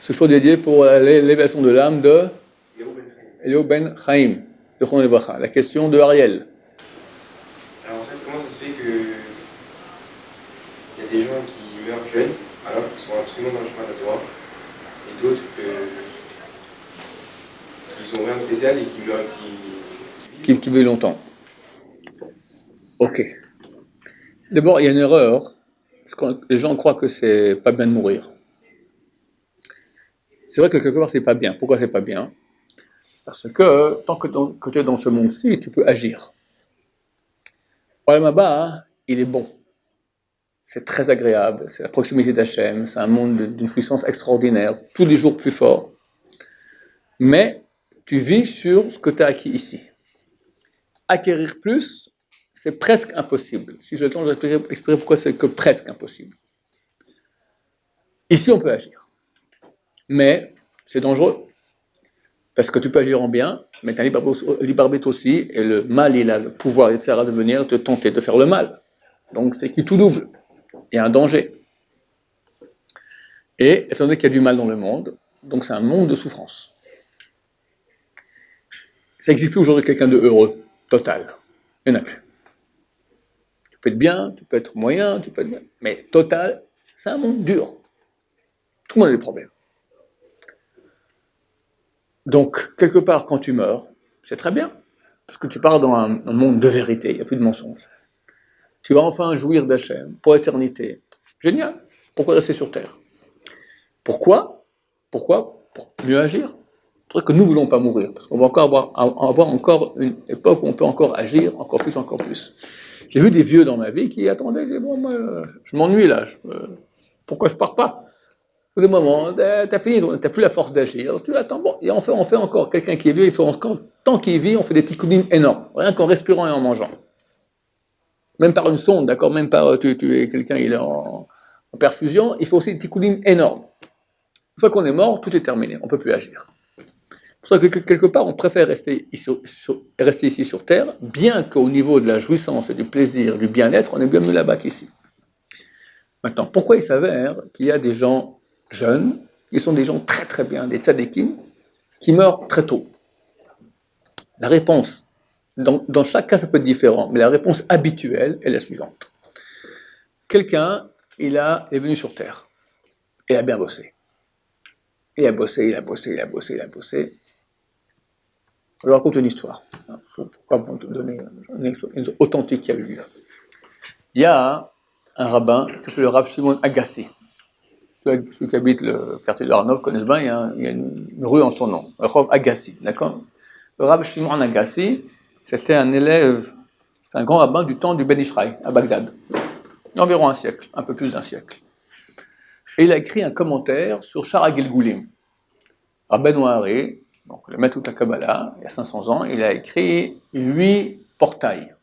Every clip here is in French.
ce choix dédié pour l'élévation de l'âme de Eliyahu Ben Chaim, de Chon Levacha. La question de Ariel. Alors en fait, comment ça se fait qu'il y a des gens qui meurent jeunes, alors qu'ils sont absolument dans le chemin de la Torah, et d'autres qui sont rien de spécial et qui meurent, qui vivent longtemps. Ok. D'abord, il y a une erreur, parce que les gens croient que c'est pas bien de mourir. C'est vrai que quelque part c'est pas bien. Pourquoi c'est pas bien? Parce que tant que tu es dans ce monde-ci, tu peux agir. Olam il est bon. C'est très agréable, c'est la proximité d'Hachem, c'est un monde d'une puissance extraordinaire, tous les jours plus fort. Mais tu vis sur ce que tu as acquis ici. Acquérir plus, c'est presque impossible. Si j'ai le temps, je vais expliquer pourquoi c'est que presque impossible. Ici, on peut agir. Mais c'est dangereux. Parce que tu peux agir en bien, mais tu as libre arbitre aussi, et le mal, il a le pouvoir, etc., de venir te tenter de faire le mal. Donc c'est qui tout double. Il y a un danger. Et étant donné qu'il y a du mal dans le monde, donc c'est un monde de souffrance. Ça n'existe plus aujourd'hui quelqu'un de heureux, total. Il n'y en a plus. Tu peux être bien, tu peux être moyen, tu peux être bien, mais total, c'est un monde dur. Tout le monde a des problèmes. Donc, quelque part, quand tu meurs, c'est très bien, parce que tu pars dans un monde de vérité, il n'y a plus de mensonges. Tu vas enfin jouir d'Hachem pour l'éternité. Génial. Pourquoi rester sur Terre? Pourquoi? Pour mieux agir. C'est pour ça que nous ne voulons pas mourir, parce qu'on va encore avoir encore une époque où on peut encore agir, encore plus. J'ai vu des vieux dans ma vie qui attendaient, bon, moi, je m'ennuie là, pourquoi je pars pas? Au bout d'un moment, t'as fini, t'as plus la force d'agir, tu attends, bon, et on fait encore, quelqu'un qui est vieux, il faut encore, tant qu'il vit, on fait des petits coups énormes, rien qu'en respirant et en mangeant. Même par une sonde, d'accord, même par, tu es quelqu'un, il est en perfusion, il faut aussi des petits coups énormes. Une fois qu'on est mort, tout est terminé, on ne peut plus agir. C'est pour ça que quelque part, on préfère rester ici sur Terre, bien qu'au niveau de la jouissance, du plaisir, du bien-être, on est bien mieux là-bas qu'ici. Maintenant, pourquoi il s'avère qu'il y a des gens jeunes, qui sont des gens très très bien, des tzadikim, qui meurent très tôt? La réponse, dans chaque cas ça peut être différent, mais la réponse habituelle est la suivante. Quelqu'un, il est venu sur Terre, il a bien bossé. Il a bossé. Je vous raconte une histoire. Pourquoi vous donner une authentique qui a eu lieu. Il y a un rabbin qui s'appelle le Rav Shimon Agassi. Ceux qui habitent le quartier de Arnaud connaissent bien, il y a une rue en son nom, le Rav Agassi, d'accord? Le Rav Shimon Agassi, c'était un élève, c'était un grand rabbin du temps du Ben Ishraï, à Bagdad. Il y a environ un siècle, un peu plus d'un siècle. Et il a écrit un commentaire sur Shara Gilgulim. Rabbeinu Hari, donc le maître de la Kabbalah, il y a 500 ans, il a écrit 8 portails.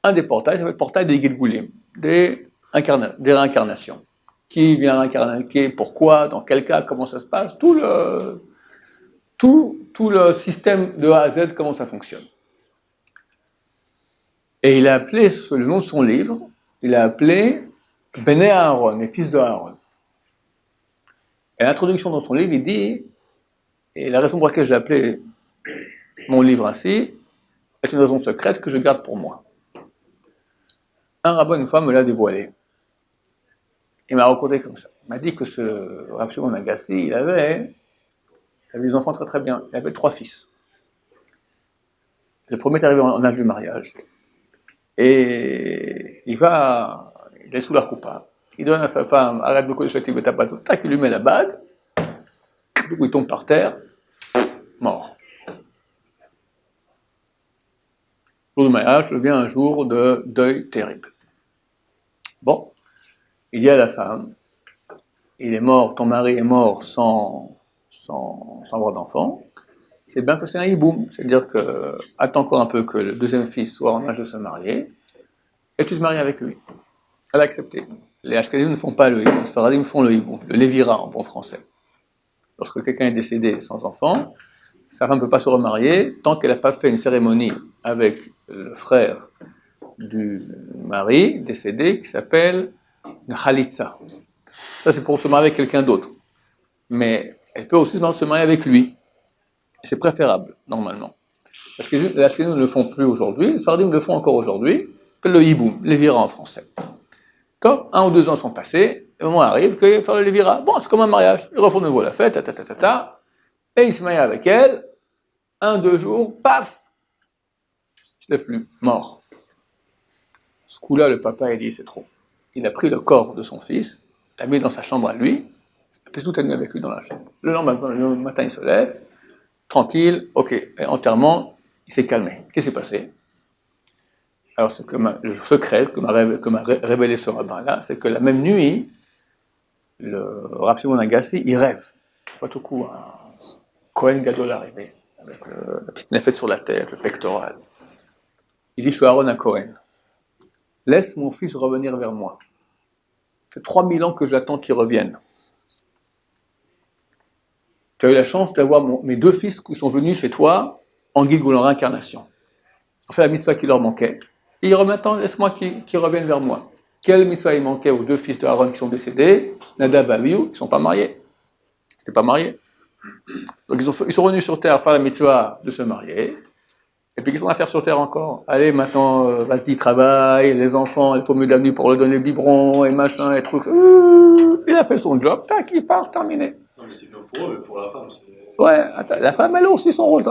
Un des portails s'appelle le portail des Gilgulim, des réincarnations. Qui vient incarner, pourquoi, dans quel cas, comment ça se passe, tout le système de A à Z, comment ça fonctionne. Et il a appelé, le nom de son livre, il a appelé Bnei Aaron, les fils de Aaron. Et l'introduction dans son livre, il dit, et la raison pour laquelle j'ai appelé mon livre ainsi, est une raison secrète que je garde pour moi. Un rabbin, une fois, me l'a dévoilé. Il m'a raconté comme ça. Il m'a dit que ce Rav Shimon Agassi, il avait des enfants très très bien. Il avait 3 fils. Le premier est arrivé en âge du mariage. Et il est sous la choupa. Il donne à sa femme, arrête de coucher chez Tabat, tac, il lui met la bague. Du coup, il tombe par terre, mort. Le jour du mariage devient un jour de deuil terrible. Bon, il dit à la femme, il est mort, ton mari est mort sans avoir d'enfant, c'est bien que c'est un hiboum, c'est-à-dire que attends encore un peu que le deuxième fils soit en âge de se marier, et tu te maries avec lui. Elle a accepté. Les Ashkenazim ne font pas le hiboum, les Sfaradim font le hiboum, le lévira en bon français. Lorsque quelqu'un est décédé sans enfant, sa femme ne peut pas se remarier tant qu'elle n'a pas fait une cérémonie avec le frère du mari décédé qui s'appelle une khalitsa. Ça, c'est pour se marier avec quelqu'un d'autre. Mais elle peut aussi se marier avec lui. C'est préférable, normalement. Parce que les Ashkénazes ne le font plus aujourd'hui, les Sfardim le font encore aujourd'hui, le hiboum, les vira en français. Top, 1 ou 2 ans sont passés, le moment arrive qu'il va faire le lévira. Bon, c'est comme un mariage, ils refont de nouveau la fête, et il se marie avec elle, 1-2 jours, paf, il se lève plus, mort. Ce coup-là, le papa, il dit, c'est trop. Il a pris le corps de son fils, l'a mis dans sa chambre à lui, il a fait toute la nuit avec lui dans la chambre. Le lendemain, il se lève, tranquille, ok, et enterrement, il s'est calmé. Qu'est-ce qui s'est passé? Alors, le secret que m'a révélé ce rabbin-là, c'est que la même nuit, le Rav Shimon Agassi, il rêve. Pas tout coup, un Kohen Gadol arrivé, avec la petite nefette sur la tête, le pectoral. Il dit, je suis Aaron à Kohen. Laisse mon fils revenir vers moi. Ça fait 3000 ans que j'attends qu'il revienne. Tu as eu la chance d'avoir mes 2 fils qui sont venus chez toi en Gilgul, en réincarnation. Ils ont fait la mitzvah qui leur manquait. Et ils reviennent, maintenant, laisse-moi qu'ils reviennent vers moi. Quelle mitzvah il manquait aux 2 fils de Aaron qui sont décédés? Nadab et Abihu, ils ne sont pas mariés. Ils n'étaient pas mariés. Donc ils sont venus sur terre faire la mitzvah de se marier. Et puis qu'est-ce qu'on va faire sur terre encore? Allez, maintenant, vas-y, travaille, les enfants, il faut mieux d'avenir pour leur donner le biberon, et machin, et trucs. Il a fait son job, tac, il part, terminé. Non, mais c'est bien pour eux, mais pour la femme, c'est... Ouais, attends, la femme, elle a aussi son rôle.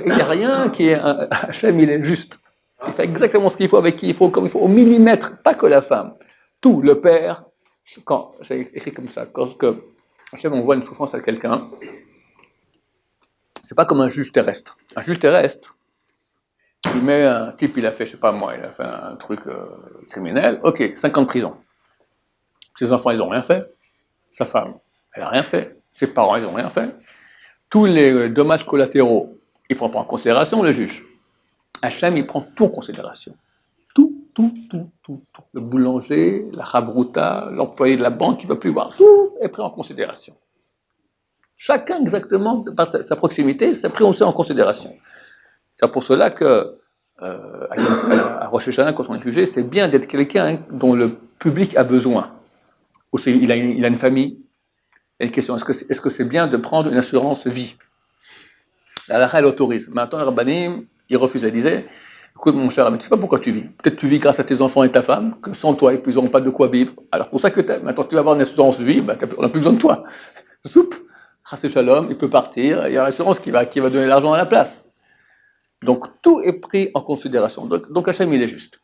Il n'y a rien qui est... Hachem, il est juste. Il fait exactement ce qu'il faut, avec qui il faut, comme il faut, au millimètre. Pas que la femme. Tout, le père, quand, c'est écrit comme ça, quand Hachem envoie une souffrance à quelqu'un, c'est pas comme un juge terrestre. Un juge terrestre, il met un type, il a fait, je sais pas moi, il a fait un truc criminel, ok, 5 ans de prison. Ses enfants, ils ont rien fait. Sa femme, elle a rien fait. Ses parents, ils ont rien fait. Tous les dommages collatéraux, il ne prend pas en considération, le juge. Hachem, il prend tout en considération. Tout. Le boulanger, la chavruta, l'employé de la banque qui ne veut plus voir, tout est pris en considération. Chacun exactement, par sa proximité, c'est pris aussi en considération. C'est pour cela que, à Rosh Hashanah, quand on est jugé, c'est bien d'être quelqu'un dont le public a besoin. Ou il a une famille. Il y a une question, est-ce que c'est bien de prendre une assurance vie? La halakha, elle autorise. Maintenant, le rabbanim, il refuse. Il disait, écoute mon cher ami, tu sais pas pourquoi tu vis. Peut-être tu vis grâce à tes enfants et ta femme, que sans toi, ils n'auront pas de quoi vivre. Alors pour ça que maintenant tu vas avoir une assurance vie, on n'a plus besoin de toi. Soupe, chassé shalom, il peut partir, il y a l'assurance qui va donner l'argent à la place. Donc tout est pris en considération. Donc Hachem, il est juste.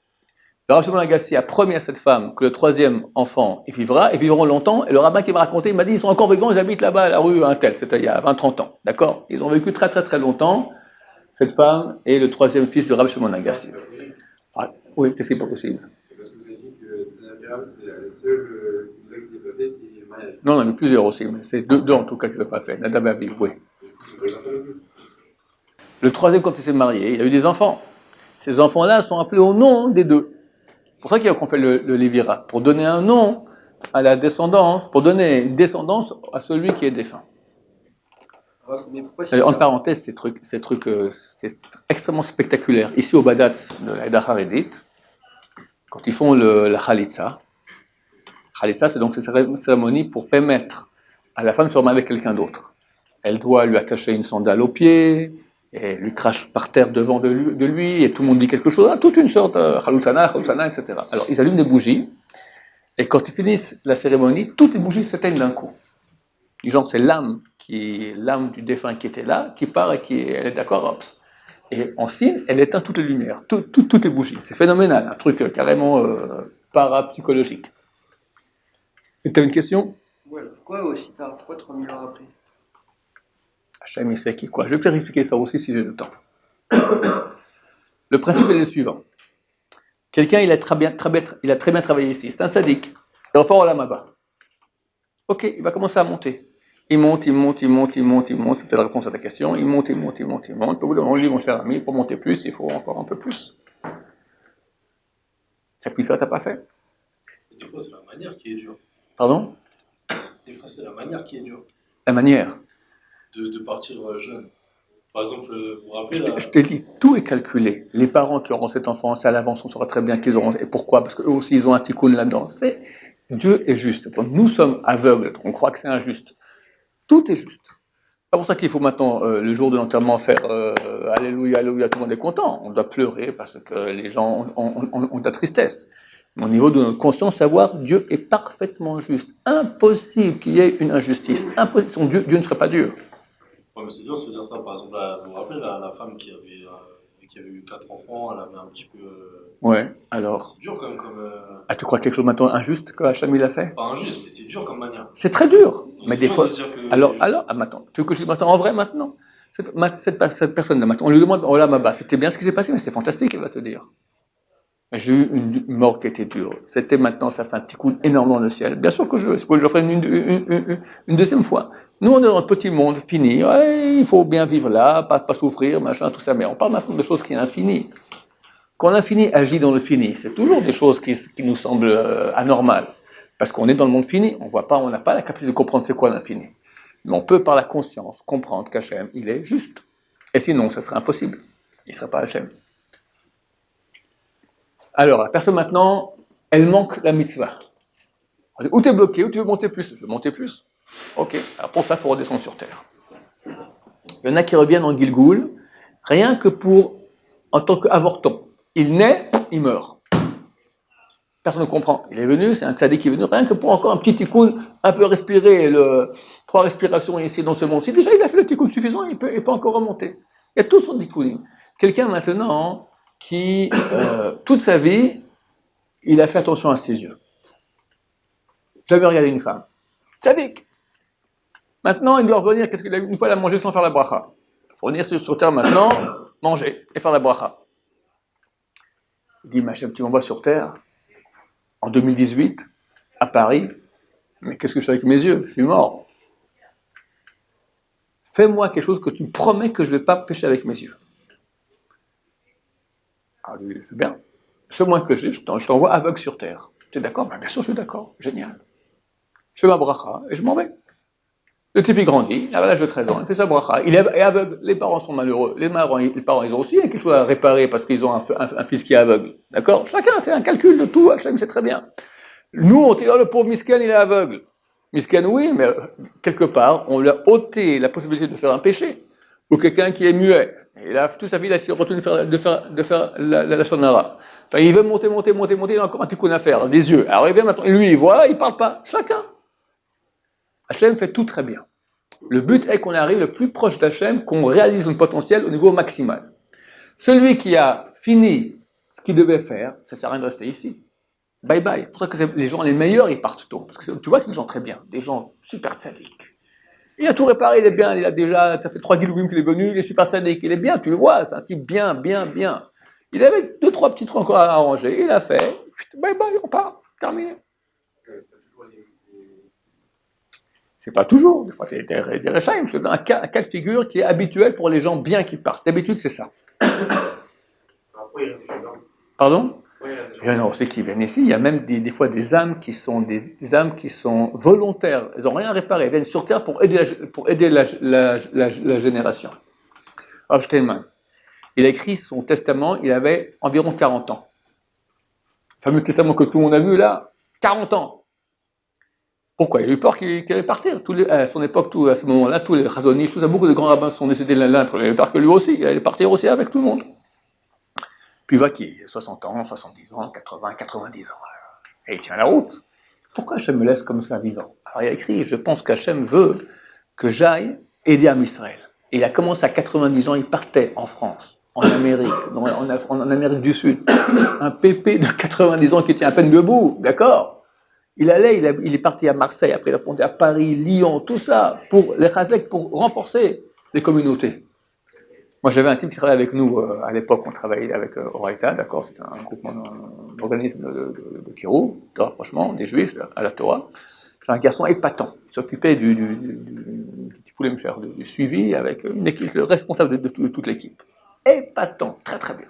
Le Rav Shimon Agassi a promis à cette femme que le 3e enfant, ils vivront longtemps, et le rabbin qui m'a raconté, il m'a dit, ils sont encore vivants, ils habitent là-bas à la rue Intel, c'était il y a 20-30 ans, d'accord? Ils ont vécu très longtemps, cette femme et le 3e fils de Rav Shimon Agassi. Ah, oui, qu'est-ce qui n'est pas possible? Parce que vous avez dit que Tanakh, c'est la seule mitzvah qui s'est pas fait, c'est le mariage. Non, on en a eu plusieurs aussi, mais c'est deux en tout cas qui ne l'ont pas fait, Nadab et Abihu, oui. Le 3e, quand il s'est marié, il a eu des enfants. Ces enfants-là sont appelés au nom des 2. C'est pour ça qu'on fait le Lévira, pour donner un nom à la descendance, pour donner une descendance à celui qui est défunt. Entre parenthèses, ces trucs, c'est extrêmement spectaculaire. Ici au Badatz de l'Aïda Haredite, quand ils font la Khalitsa, c'est donc cette cérémonie pour permettre à la femme de se remarier avec quelqu'un d'autre. Elle doit lui attacher une sandale au pied, et lui crache par terre devant de lui, et tout le monde dit quelque chose, toute une sorte de Khaloutana, etc. Alors ils allument des bougies, et quand ils finissent la cérémonie, toutes les bougies s'éteignent d'un coup. Genre, c'est l'âme du défunt qui était là, qui part et elle est d'accord, hop. Et en signe, elle éteint toutes les lumières, toutes les bougies. C'est phénoménal, un truc carrément parapsychologique. Et tu as une question? Ouais, pourquoi aussi tard? Pourquoi 3000 ans après? Hachem, il sait qui quoi. Je vais peut-être expliquer ça aussi si j'ai le temps. Le principe est le suivant. Quelqu'un, il a très bien travaillé ici. C'est un sadique. Il repart au Lamaba. Ok, il va commencer à monter. Il monte. C'est peut-être la réponse à ta question. Il monte. Au bout d'un moment, je dis, mon cher ami, pour monter plus, il faut encore un peu plus. Ça, puis ça, t'as pas fait. Et des fois, c'est la manière qui est dure. Pardon? Des fois, c'est la manière qui est dure. La manière. De partir jeune. Par exemple, vous vous rappelez Je te dis, tout est calculé. Les parents qui auront cet enfant, c'est à l'avance, on saura très bien qu'ils auront. Et pourquoi? Parce qu'eux aussi, ils ont un tikkun là-dedans. Dieu est juste. Nous sommes aveugles, on croit que c'est injuste. Tout est juste. C'est pour ça qu'il faut maintenant, le jour de l'enterrement, faire Alléluia, Alléluia, tout le monde est content. On doit pleurer parce que les gens ont de la tristesse. Mais au niveau de notre conscience, savoir Dieu est parfaitement juste. Impossible qu'il y ait une injustice. Impossible. Son Dieu ne serait pas Dieu. Ouais, mais c'est dur de se dire ça. Par exemple, vous vous rappelez la femme qui avait eu 4 enfants, elle avait un petit peu. Ouais, alors. C'est dur quand même comme. Ah, tu crois quelque chose maintenant injuste que Hacham il a fait? Pas injuste, mais c'est dur comme manière. C'est très dur. Donc, Mais c'est des dur fois. de se dire que Alors, maintenant, tu veux que je dise maintenant en vrai maintenant? Cette personne-là, maintenant, on lui demande, oh là, Maba, c'était bien ce qui s'est passé, mais c'est fantastique, elle va te dire. J'ai eu une mort qui était dure. C'était maintenant, ça fait un petit coup énorme dans le ciel. Bien sûr que je le ferai une deuxième fois. Nous, on est dans un petit monde fini. Ouais, il faut bien vivre là, pas souffrir, machin, tout ça. Mais on parle maintenant de choses qui sont infinies. Quand l'infini agit dans le fini, c'est toujours des choses qui nous semblent anormales. Parce qu'on est dans le monde fini. On n'a pas la capacité de comprendre c'est quoi l'infini. Mais on peut, par la conscience, comprendre qu'Hachem, il est juste. Et sinon, ça serait impossible. Il ne serait pas Hachem. Alors, la personne maintenant, elle manque la mitzvah. Où tu es bloqué, où tu veux monter plus? Je veux monter plus. Ok, alors pour ça, il faut redescendre sur terre. Il y en a qui reviennent en Gilgoul, rien que en tant qu'avorton. Il naît, il meurt. Personne ne comprend. Il est venu, c'est un tzaddik qui est venu, rien que pour encore un petit tikkun, un peu respirer, 3 respirations ici dans ce monde-ci. Déjà, il a fait le tikkun suffisant, il peut encore remonter. Il y a tout son tikkun. Quelqu'un maintenant qui, toute sa vie, il a fait attention à ses yeux. Jamais regardé une femme. Tzaddik. Maintenant, il doit revenir, qu'est-ce qu'il a une fois, il a mangé sans faire la bracha. Il faut venir sur terre maintenant, manger et faire la bracha. Il dit, Machem, tu m'envoies sur terre, en 2018, à Paris, mais qu'est-ce que je fais avec mes yeux? Je suis mort. Fais-moi quelque chose que tu me promets que je ne vais pas pécher avec mes yeux. Alors lui, je suis bien. Ce moins que je t'envoie aveugle sur terre. Tu es d'accord? Ben, bien sûr, je suis d'accord. Génial. Je fais ma bracha et je m'en vais. Le type, il grandit, il a l'âge de 13 ans, il fait sa bracha, il est aveugle. Les parents sont malheureux. Les parents, ils ont aussi quelque chose à réparer parce qu'ils ont un fils qui est aveugle. D'accord? Chacun, c'est un calcul de tout, Hachem sait très bien. Nous, on dit, oh, le pauvre Miskan, il est aveugle. Miskan, oui, mais quelque part, on lui a ôté la possibilité de faire un péché. Ou quelqu'un qui est muet. Et là, toute sa vie, il s'est retenu de faire la shonara. Il veut monter, il a encore un petit coup à faire, des yeux. Alors il vient maintenant, lui, il voit, il parle pas. Chacun. Hachem fait tout très bien. Le but est qu'on arrive le plus proche d'Hachem, qu'on réalise notre potentiel au niveau maximal. Celui qui a fini ce qu'il devait faire, ça sert à rien de rester ici. Bye bye. C'est pour ça que les gens les meilleurs, ils partent tôt. Parce que tu vois que c'est des gens très bien, des gens super sadiques. Il a tout réparé, il est bien, il a déjà, ça fait 3 Gilouim qu'il est venu, il est super sadique, il est bien, tu le vois, c'est un type bien. Il avait 2-3 petits trucs encore à arranger, il a fait, bye bye, on part, terminé. C'est pas toujours, des fois t'es des réchaim, je te donne un cas de figure qui est habituel pour les gens bien qui partent. D'habitude, c'est ça. Pardon? Il y en a aussi qui viennent ici, il y a même des fois des âmes qui sont volontaires, elles n'ont rien réparé, elles viennent sur terre pour aider la génération. Rav Steinman, il a écrit son testament, il avait environ 40 ans. Le fameux testament que tout le monde a vu là, 40 ans. Pourquoi? Il a eu peur qu'il allait partir. À son époque, à ce moment-là, tous les Chazonish, beaucoup de grands rabbins sont décédés l'un, il avait peur que lui aussi, il allait partir aussi avec tout le monde. Puis il va qui 60 ans, 70 ans, 80, 90 ans. Et il tient la route. Pourquoi Hachem me laisse comme ça vivant? Alors il a écrit, je pense qu'Hachem veut que j'aille aider Am Israël. Et il a commencé à 90 ans, il partait en France, en Amérique, en Amérique du Sud. Un pépé de 90 ans qui tient à peine debout, d'accord? Il est parti à Marseille, après il a monté à Paris, Lyon, tout ça, pour les Chazek, pour renforcer les communautés. Moi, j'avais un type qui travaillait avec nous, à l'époque, on travaillait avec Oraita, d'accord, c'était un groupement, un organisme de Kirou, de rapprochement des Juifs à la Torah. C'est un garçon épatant, il s'occupait du poulet cher, du suivi avec une équipe, le responsable de toute l'équipe. Épatant, très très bien.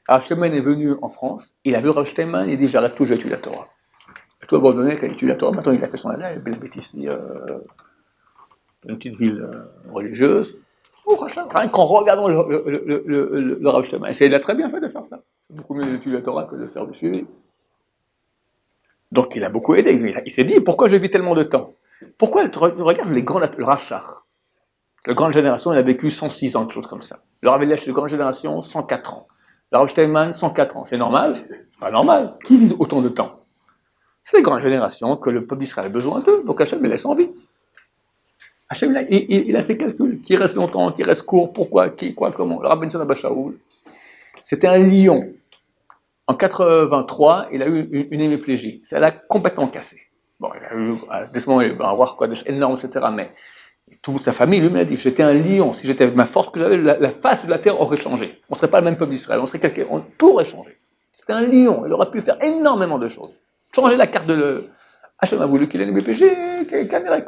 Rav Steinman est venu en France, il a vu Rav Steinman, il dit j'arrête tout, je vais étudier la Torah. Il a tout abandonné, il a étudié la Torah, maintenant il a fait son année, il habite ici, une petite ville religieuse. Rien qu'en regardant le Rav Steinman. Et il a très bien fait de faire ça. C'est beaucoup mieux d'étudier la Torah que de faire du suivi. Donc il a beaucoup aidé. Il s'est dit, pourquoi je vis tellement de temps? Pourquoi tu regardes les grands, le Rachar, la grande génération, il a vécu 106 ans, quelque chose comme ça. Le Rav Eliash, la grande génération, 104 ans. Le Rav Steinman, 104 ans. C'est normal? C'est pas normal. Qui vit autant de temps? C'est les grandes générations que le peuple d'Israël a besoin d'eux, donc Hachem les laisse en vie. Hachem, il a ses calculs, qui reste longtemps, qui reste court, pourquoi, qui, quoi, comment. Le Rav Ben Abba Shaoul, c'était un lion. En 83, il a eu une hémiplégie. Ça l'a complètement cassé. Bon, il a eu, à ce moment, il va avoir quoi, énorme, etc. Mais toute sa famille lui m'a dit, j'étais un lion, si j'étais avec ma force que j'avais, la face de la terre aurait changé. On ne serait pas le même peuple d'Israël, tout aurait changé. C'était un lion, il aurait pu faire énormément de choses. Changer la carte de le... Hachem a voulu qu'il ait les péchés,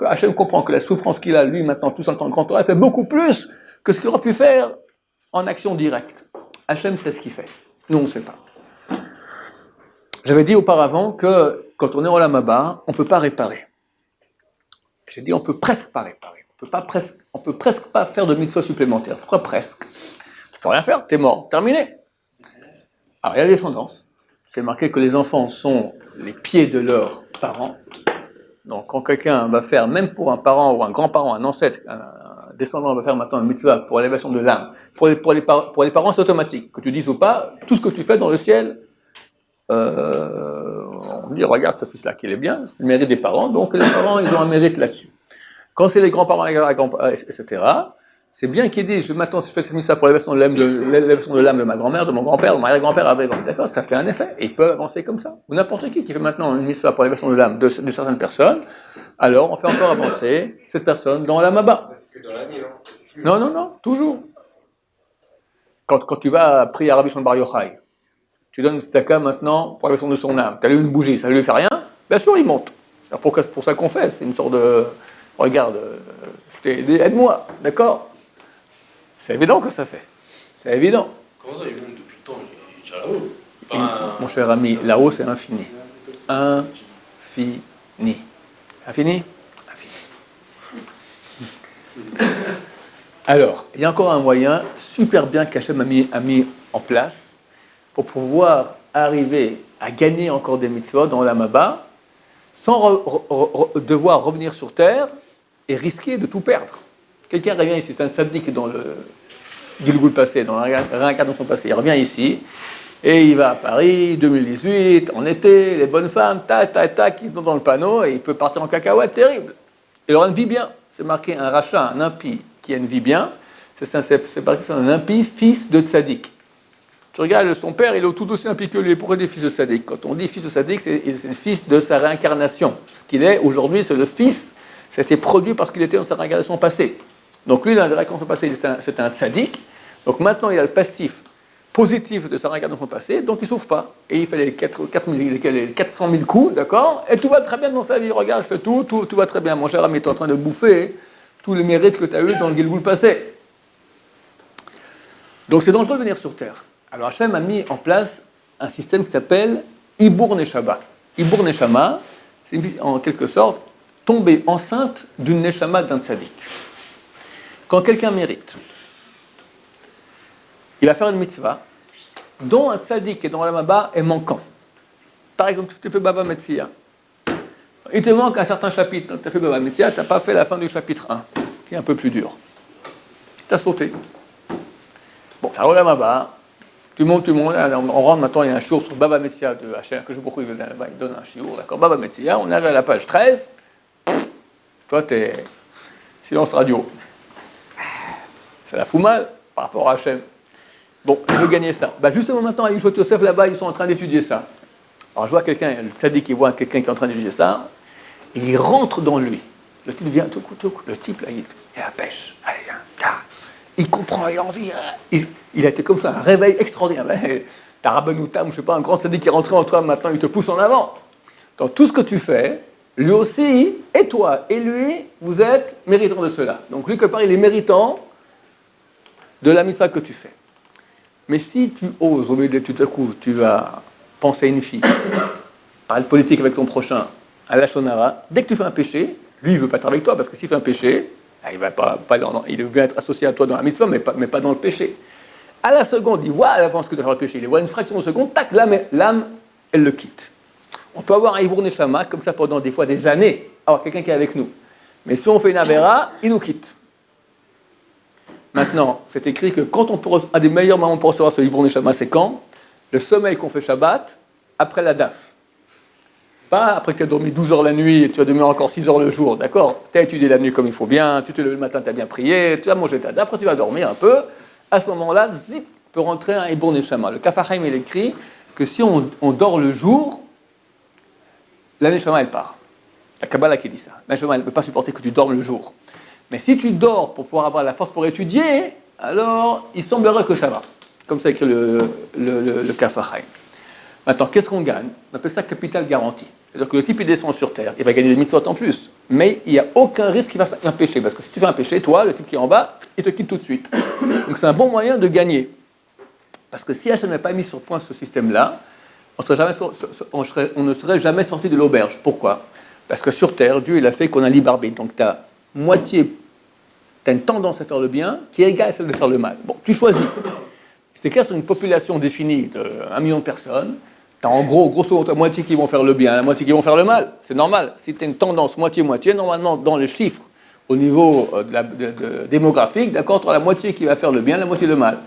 Hachem comprend que la souffrance qu'il a, lui, maintenant, tout en tant que grand Torah, fait beaucoup plus que ce qu'il aurait pu faire en action directe. Hachem sait ce qu'il fait. Nous, on ne sait pas. J'avais dit auparavant que quand on est au Lamaba, on ne peut pas réparer. J'ai dit on ne peut presque pas réparer. On peut presque pas faire de mitzvah supplémentaire. Pourquoi presque? Tu peux rien faire, t'es mort, terminé. Alors il y a la descendance. C'est marqué que les enfants sont les pieds de leurs parents. Donc quand quelqu'un va faire, même pour un parent ou un grand-parent, un ancêtre, un descendant va faire maintenant une mitzvah pour l'élévation de l'âme, pour les parents c'est automatique. Que tu dises ou pas, tout ce que tu fais dans le ciel, on dit regarde ce fils-là qu'il est bien, c'est le mérite des parents, donc les parents ils ont un mérite là-dessus. Quand c'est les grands-parents, etc., c'est bien qu'ils disent, maintenant, si je fais cette mission pour l'élévation de l'âme de ma grand-mère, de mon grand-père, de mon arrière-grand-père, d'accord, ça fait un effet. Et ils peuvent avancer comme ça. Ou n'importe qui fait maintenant une mission pour l'élévation de l'âme de certaines personnes, alors on fait encore avancer cette personne dans l'âme à-bas. Ça, c'est que dans l'année, non? Non, toujours. Quand tu vas prier à Rabbi Shimon Bar Yochai, tu donnes une tzedaka maintenant pour l'élévation de son âme, tu allumes une bougie, ça ne lui fait rien, bien sûr il monte. Alors pour ça qu'on fait, c'est une sorte de... Regarde, je t'ai aidé, aide-moi, d'accord? C'est évident que ça fait. C'est évident. Comment ça, il est venu depuis le temps? Il est déjà là-haut. Mon cher ami, là-haut, c'est infini. Infini. Infini? Infini. Alors, il y a encore un moyen super bien qu'Hachem a mis en place pour pouvoir arriver à gagner encore des mitzvot dans l'Amaba sans devoir revenir sur terre et risquer de tout perdre. Quelqu'un revient ici, c'est un tzaddik dans le Gilgul passé, dans la réincarnation passée, il revient ici, et il va à Paris, 2018, en été, les bonnes femmes, tac, ils sont dans le panneau, et il peut partir en cacahuète terrible. Il aura une vie bien. C'est marqué un rachat, un impie qui a une vie bien, c'est marqué c'est un impie, fils de tzaddik. Tu regardes, son père, il est tout aussi impie que lui. Pourquoi il est fils de tzaddik? Quand on dit fils de tzaddik, c'est le fils de sa réincarnation. Ce qu'il est aujourd'hui, c'est le fils. C'était produit parce qu'il était dans sa réincarnation passée. Donc lui, dans la réincarnation passée, c'était un tzaddik. Donc maintenant, il a le passif positif de sa réincarnation passée, donc il ne souffre pas. Et il fait les 400 000 coups, d'accord? Et tout va très bien dans sa vie. Regarde, je fais tout va très bien. Mon cher ami, tu es en train de bouffer tous les mérites que tu as eu dans le Gilgul passé. Donc c'est dangereux de venir sur Terre. Alors Hachem a mis en place un système qui s'appelle Ibur Neshama. Ibur Neshama, c'est en quelque sorte tomber enceinte d'une Neshama d'un tzaddik. Quand quelqu'un mérite, il va faire une mitzvah dont un tzaddik et dont l'amaba est manquant. Par exemple, tu fais Bava Metzia. Il te manque un certain chapitre. Tu as fait Bava Metzia, tu n'as pas fait la fin du chapitre 1, qui est un peu plus dur. Tu as sauté. Bon, tu as l'amaba. Tu montes, on rentre maintenant, il y a un shiur sur Bava Metzia de Hachem, que je sais pourquoi il donne un shiur, d'accord, Bava Metzia, on arrive à la page 13, toi, t'es silence radio. Ça la fout mal par rapport à Hachem. Bon, je veux gagner ça. Justement maintenant, à Yishot Yosef, là-bas, ils sont en train d'étudier ça. Alors je vois quelqu'un, le tzaddik, il voit quelqu'un qui est en train d'étudier ça, et il rentre dans lui. Le type vient, le type, là, il a la pêche, allez, viens, il comprend, il a envie, il a été comme ça, un réveil extraordinaire. T'as Rabbeinu Tam, je ne sais pas, un grand tzaddik qui est rentré en toi, maintenant il te pousse en avant. Dans tout ce que tu fais, lui aussi, et toi, et lui, vous êtes méritants de cela. Donc lui, quelque part, il est méritant de la mitzvah que tu fais. Mais si tu oses, au milieu de tout à coup, tu vas penser à une fille, parler de politique avec ton prochain, à la shonara, dès que tu fais un péché, lui, il ne veut pas être avec toi, parce que s'il fait un péché, il veut bien être associé à toi dans la mitzvah, mais pas dans le péché. À la seconde, il voit à l'avance que tu as fait le péché, il voit une fraction de seconde, tac, l'âme, elle le quitte. On peut avoir un Ibur Neshama, comme ça, pendant des fois des années, avoir quelqu'un qui est avec nous. Mais si on fait une avéra, il nous quitte. Maintenant, c'est écrit que quand un des meilleurs moments pour recevoir ce livre Neshama, c'est quand? Le sommeil qu'on fait Shabbat, après la DAF. Pas après que tu as dormi 12 heures la nuit et tu as dormi encore 6 heures le jour, d'accord? Tu as étudié la nuit comme il faut bien, tu te lèves le matin, tu as bien prié, tu as mangé ta DAF, après tu vas dormir un peu. À ce moment-là, zip, peut rentrer un Ibor Neshama. Le Kaf HaChaim, il écrit que si on dort le jour, la Neshama, elle part. La Kabbalah qui dit ça. La Neshama, elle ne peut pas supporter que tu dormes le jour. Mais si tu dors pour pouvoir avoir la force pour étudier, alors il semblerait que ça va. Comme ça écrit le Kaf HaChaim. Maintenant, qu'est-ce qu'on gagne? On appelle ça capital garanti. C'est-à-dire que le type, il descend sur Terre, il va gagner des mitzvot en plus. Mais il n'y a aucun risque qu'il fasse un péché. Parce que si tu fais un péché, toi, le type qui est en bas, il te quitte tout de suite. Donc c'est un bon moyen de gagner. Parce que si Hachem n'avait pas mis sur point ce système-là, on ne serait jamais sorti de l'auberge. Pourquoi? Parce que sur Terre, Dieu il a fait qu'on a un libre arbitre. Donc tu as une tendance à faire le bien qui est égale à celle de faire le mal. Bon, tu choisis. C'est clair, sur une population définie de 1 million de personnes, tu as en gros, grosso modo, la moitié qui vont faire le bien, la moitié qui vont faire le mal. C'est normal. Si tu as une tendance moitié-moitié, normalement, dans les chiffres, au niveau démographique, d'accord, tu as la moitié qui va faire le bien, la moitié le mal.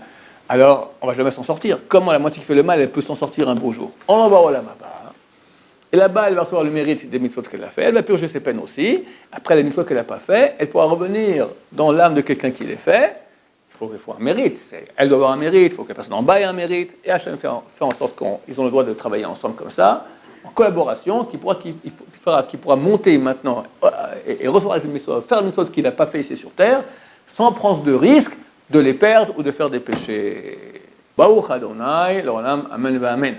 Alors, on ne va jamais s'en sortir. Comment la moitié qui fait le mal, elle peut s'en sortir un beau jour? On en va au Olam Haba. Et là-bas, elle va recevoir le mérite des mitzvot qu'elle a fait. Elle va purger ses peines aussi. Après, les mitzvot qu'elle n'a pas fait, elle pourra revenir dans l'âme de quelqu'un qui les fait. Il faut un mérite. Elle doit avoir un mérite. Il faut que la personne en bas ait un mérite. Et Hachem fait en sorte qu'ils ont le droit de travailler ensemble comme ça, en collaboration, qui pourra monter maintenant et recevoir les mitzvot, faire les mitzvot qu'il n'a pas fait ici sur Terre, sans prendre de risque de les perdre ou de faire des péchés. Baruch Adonai, l'olam, amen va amen.